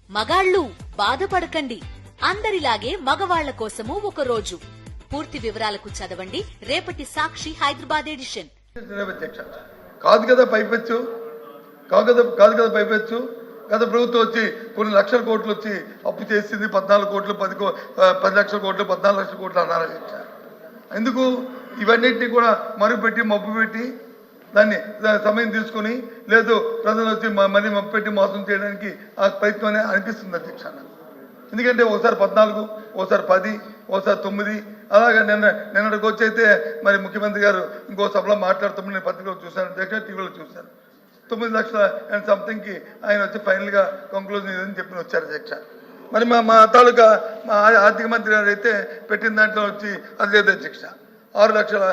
మగాళ్ళు బాధపడకండి, అందరిలాగే మగవాళ్ల కోసము ఒక రోజు. పూర్తి వివరాలకు చదవండి రేపటి సాక్షి హైదరాబాద్ ఎడిషన్. కాదు కదా పైపెచ్చు, కాదు కదా పైపెచ్చు. గత ప్రభుత్వం వచ్చి కొన్ని లక్షల కోట్లు వచ్చి అప్పు చేసింది, 14 కోట్లు 10 లక్షల కోట్లు 14 లక్షల కోట్లు అన్నారు. ఎందుకు ఇవన్నింటినీ కూడా మరుగుపెట్టి మబ్బు పెట్టి దాన్ని సమయం తీసుకుని లేదు ప్రజలు వచ్చి మళ్ళీ మబ్బు పెట్టి మోసం చేయడానికి ఆ ప్రయత్నం అనిపిస్తుంది అధ్యక్ష. ఎందుకంటే ఒకసారి 14, ఒకసారి 10, ఒకసారి 9 అలాగే నిన్నటికి వచ్చి అయితే మరి ముఖ్యమంత్రి గారు ఇంకో సభలో మాట్లాడుతామని నేను పత్రికలో చూశాను అధ్యక్ష, టీవీలో చూశాను. 9 లక్షల అండ్ సంథింగ్కి ఆయన వచ్చి ఫైనల్గా కంక్లూజన్ ఇదని చెప్పి వచ్చారు అధ్యక్ష. మరి మా తాలూకా మా ఆర్థిక మంత్రి గారు అయితే పెట్టిన దాంట్లో వచ్చి అది లేదు అధ్యక్ష. 6 లక్షల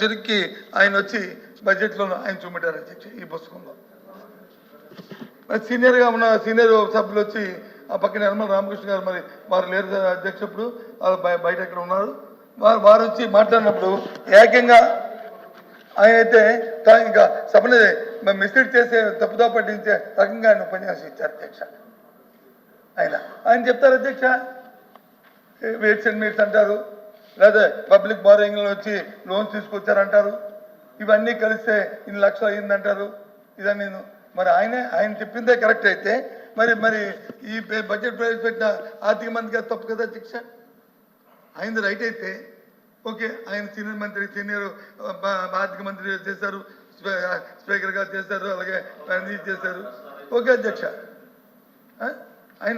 చెరుక్కి ఆయన వచ్చి బడ్జెట్లో ఆయన చూపెట్టారు అధ్యక్ష ఈ పుస్తకంలో. మరి సీనియర్గా ఉన్న సీనియర్ సభ్యులు వచ్చి ఆ పక్కన యనమల రామకృష్ణ గారు మరి వారు లేరు అధ్యక్ష, ఇప్పుడు బయట ఎక్కడ ఉన్నారు, వారు వచ్చి మాట్లాడినప్పుడు ఏకంగా ఆయన అయితే ఇంకా సభని మిస్లీడ్ చేసే తప్పుదా పట్టించే రకంగా ఆయన ఉపన్యాసం ఇచ్చారు అధ్యక్ష. ఆయన చెప్తారు అధ్యక్ష, వెయిట్స్ అండ్ మీట్స్ అంటారు, లేదా పబ్లిక్ బారోయింగ్లో వచ్చి లోన్స్ తీసుకొచ్చారంటారు, ఇవన్నీ కలిస్తే ఇన్ని లక్షలు అయ్యిందంటారు. ఇదని నేను మరి ఆయన చెప్పిందే కరెక్ట్ అయితే మరి ఈ బడ్జెట్ ప్రవేశపెట్టిన ఆర్థిక మంత్రి గారు తప్పు కదా అధ్యక్ష. ఆయనది రైట్ అయితే ఓకే, ఆయన సీనియర్ ఆర్థిక మంత్రి చేశారు, స్పీకర్ గారు చేశారు, అలాగే చేశారు, ఓకే అధ్యక్ష. ఆయన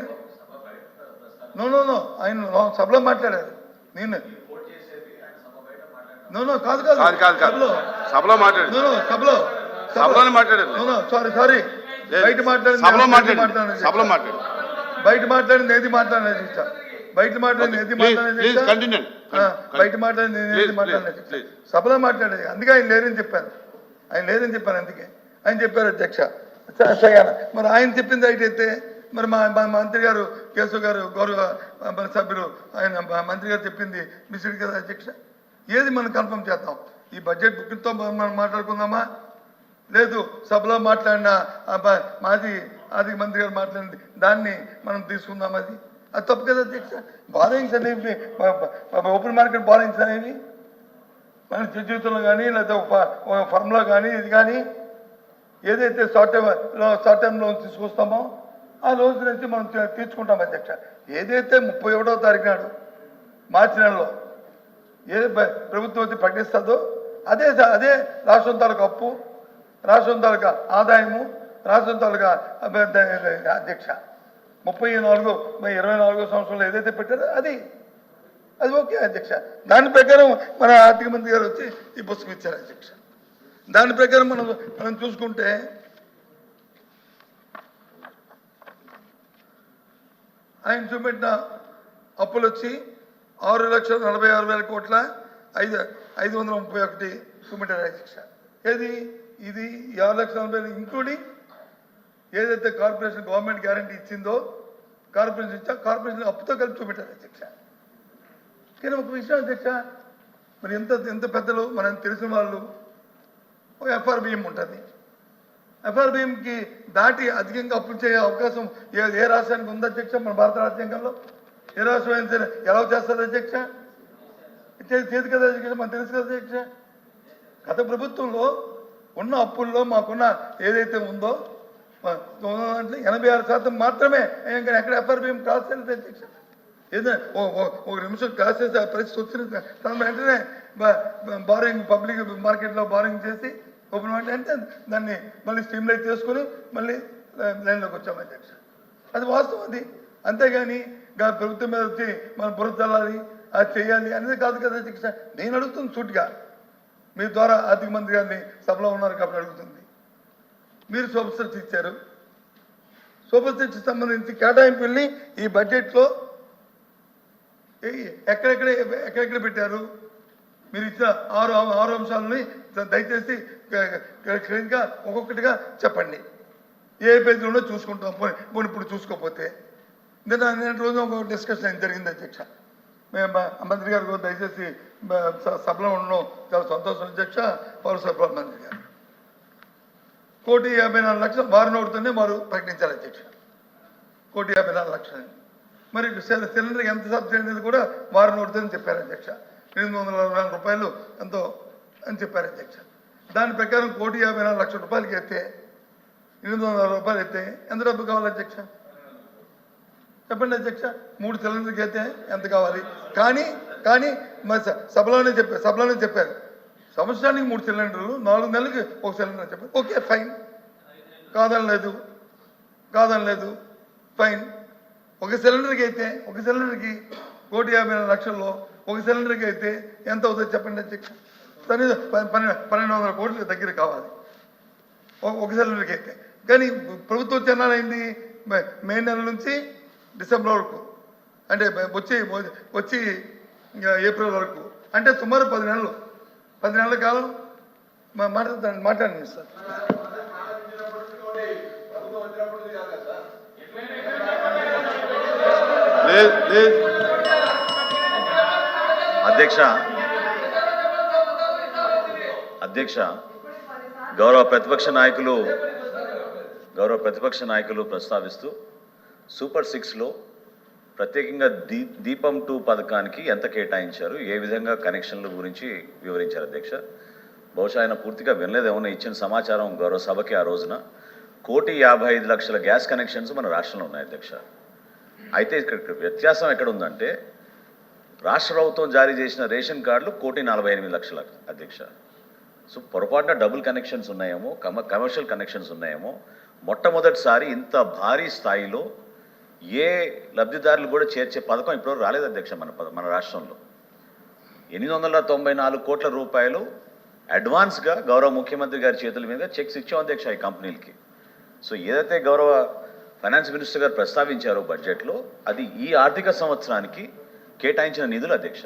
నో ఆయన సభలో మాట్లాడారు. నేను కాదు సభలో సారీ బయట మాట్లాడింది ఏది మాట్లాడలేదు బయట మాట్లాడింది ఏది మాట్లాడలేదు సభలో మాట్లాడేది. అందుకే ఆయన లేరని చెప్పాను అందుకే ఆయన చెప్పారు అధ్యక్ష. మరి ఆయన చెప్పింది అయితే మరి మా మంత్రి గారు కేశవ్ గారు గౌరవ సభ్యులు ఆయన మంత్రి గారు చెప్పింది మిస్డ్ కదా అధ్యక్ష. ఏది మనం కన్ఫర్మ్ చేద్దాం, ఈ బడ్జెట్ బుక్తో మనం మాట్లాడుకుందామా, లేదు సభలో మాట్లాడిన మాజీ ఆర్థిక మంత్రి గారు మాట్లాడింది దాన్ని మనం తీసుకుందాం, అది తప్పు కదా అధ్యక్ష. బారోయింగ్స్ అనేవి ఓపెన్ మార్కెట్ బారోయింగ్స్ అనేవి మన జీవితంలో కానీ లేదా ఫర్మ్లో కానీ ఇది కానీ ఏదైతే షార్ట్ టర్మ్ లోన్ తీసుకొస్తామో ఆ లోన్స్ నుంచి మనం తీర్చుకుంటాం అధ్యక్ష. ఏదైతే 31వ తారీఖు నాడు మార్చి నెలలో ఏది ప్రభుత్వం వచ్చి ప్రకటిస్తుందో అదే రాష్ట్రం తాలూకా అప్పు, రాష్ట్రం తాలూకా ఆదాయము, రాష్ట్రం తాలూకా అధ్యక్ష. 24 సంవత్సరంలో ఏదైతే పెట్టారో అది ఓకే అధ్యక్ష. దాని ప్రకారం మన ఆర్థిక మంత్రి గారు వచ్చి ఈ పుస్తకం ఇచ్చారు అధ్యక్ష. దాని ప్రకారం మనం చూసుకుంటే ఆయన చూపెట్టిన అప్పులు వచ్చి 6,46,000 కోట్ల 531 చూపెట్టారు అధ్యక్ష. ఏది ఇది 6,40,000 ఇంక్లూడింగ్ ఏదైతే కార్పొరేషన్ గవర్నమెంట్ గ్యారంటీ ఇచ్చిందో కార్పొరేషన్ ఇచ్చా కార్పొరేషన్ అప్పుతో కలిపి చూపెట్టారు అధ్యక్ష. కానీ ఒక విషయం అధ్యక్ష, మరి ఎంత పెద్దలు మనం తెలిసిన వాళ్ళు ఒక ఎఫ్ఆర్బిఎం ఉంటుంది. ఎఫ్ఆర్బిఎంకి దాటి అధికంగా అప్పులు చేసే అవకాశం ఏ రాష్ట్రానికి ఉంది అధ్యక్ష? మన భారత రాజ్యాంగంలో ఏ రాష్ట్రం అయినా సరే ఎలా చేస్తుంది అధ్యక్ష? చేతి కదా అధ్యక్ష, మనకు తెలుసు కదా అధ్యక్ష. గత ప్రభుత్వంలో ఉన్న అప్పుల్లో మాకున్న ఏదైతే ఉందో 86% మాత్రమే. ఇంకా ఎక్కడ ఎఫ్ఆర్బిఎం క్రాస్ చేయాలి అధ్యక్ష? ఏదైనా ఒక నిమిషం క్రాస్ చేసే పరిస్థితి వచ్చిన వెంటనే బారోయింగ్ పబ్లిక్ మార్కెట్లో బారోయింగ్ చేసి ఓపెన్ మార్కెట్ అంటే దాన్ని మళ్ళీ స్ట్రీమ్లైజ్ చేసుకుని మళ్ళీ లైన్లోకి వచ్చాము అధ్యక్ష. అది వాస్తవం అది. అంతేగాని ప్రభుత్వం మీద వచ్చి మనం బురద చల్లాలి అది చేయాలి అనేది కాదు కదా అధ్యక్ష. నేను అడుగుతుంది సూటిగా, మీ ద్వారా ఆర్థిక మంత్రి గారిని సభలో ఉన్నారు కాబట్టి అడుగుతుంది. మీరు సూపర్ సిక్స్ ఇచ్చారు, సూపర్ సిక్స్ సంబంధించి కేటాయింపుల్ని ఈ బడ్జెట్లో ఎక్కడెక్కడ పెట్టారు? మీరు ఇచ్చిన 6 అంశాలని దయచేసి క్లియర్గా ఒక్కొక్కటిగా చెప్పండి. ఏ పేజీలోనో చూసుకుంటాం. పోనీ ఇప్పుడు చూసుకోకపోతే నేను రోజు ఒక డిస్కషన్ జరిగింది అధ్యక్ష. మంత్రి గారు దయచేసి సభలో ఉండడం చాలా సంతోషం అధ్యక్ష. పౌర సరఫరాల మంత్రి గారు 1,54,00,000 వారి నోటితోనే వారు ప్రకటించారు అధ్యక్ష. 1,54,00,000. మరి సిలిండర్కి ఎంత సబ్సిడీ అనేది కూడా వారు నోడుతుందని చెప్పారు అధ్యక్ష. 844 రూపాయలు ఎంతో అని చెప్పారు అధ్యక్ష. దాని ప్రకారం 1,54,00,000 రూపాయలకి అయితే 800 రూపాయలు అయితే ఎంత డబ్బు కావాలి అధ్యక్ష? చెప్పండి అధ్యక్ష. 3 సిలిండర్కి అయితే ఎంత కావాలి? కానీ మరి సభలోనే చెప్పారు సంవత్సరానికి 3 సిలిండర్లు, 4 నెలలకి 1 సిలిండర్ చెప్పారు. ఓకే ఫైన్, కాదనలేదు ఫైన్. ఒక సిలిండర్కి 1,54,00,000లో ఒక సిలిండర్కి అయితే ఎంత అవుతుంది చెప్పండి అధ్యక్ష? సరే 1,200 కోట్ల దగ్గర కావాలి ఒక సిలిండర్కి అయితే. కానీ ప్రభుత్వం చెన్నాలైంది మే నెల నుంచి డిసెంబర్ వరకు, అంటే వచ్చి ఏప్రిల్ వరకు, అంటే సుమారు 10 నెలల కాలం మాట్లాడండి సార్. అధ్యక్ష గౌరవ ప్రతిపక్ష నాయకులు ప్రస్తావిస్తూ సూపర్ 6లో ప్రత్యేకంగా దీపం 2 పథకానికి ఎంత కేటాయించారు, ఏ విధంగా కనెక్షన్ల గురించి వివరించారు అధ్యక్ష. బహుశా ఆయన పూర్తిగా వినలేదేమన్నా. ఇచ్చిన సమాచారం గౌరవ సభకి ఆ రోజున 1,55,00,000 గ్యాస్ కనెక్షన్స్ మన రాష్ట్రంలో ఉన్నాయి అధ్యక్ష. అయితే ఇక్కడ వ్యత్యాసం ఎక్కడ ఉందంటే రాష్ట్ర ప్రభుత్వం జారీ చేసిన రేషన్ కార్డులు 1,48,00,000 అధ్యక్ష. సో పొరపాటున డబుల్ కనెక్షన్స్ ఉన్నాయేమో, కమర్షియల్ కనెక్షన్స్ ఉన్నాయేమో. మొట్టమొదటిసారి ఇంత భారీ స్థాయిలో ఏ లబ్ధిదారులు కూడా చేర్చే పథకం ఇప్పుడు రాలేదు అధ్యక్ష మన రాష్ట్రంలో. 894 కోట్ల రూపాయలు అడ్వాన్స్గా గౌరవ ముఖ్యమంత్రి గారి చేతుల మీద చెక్స్ ఇచ్చాం అధ్యక్ష ఈ కంపెనీలకి. సో ఏదైతే గౌరవ ఫైనాన్స్ మినిస్టర్ గారు ప్రస్తావించారో బడ్జెట్లో, అది ఈ ఆర్థిక సంవత్సరానికి కేటాయించిన నిధులు అధ్యక్ష.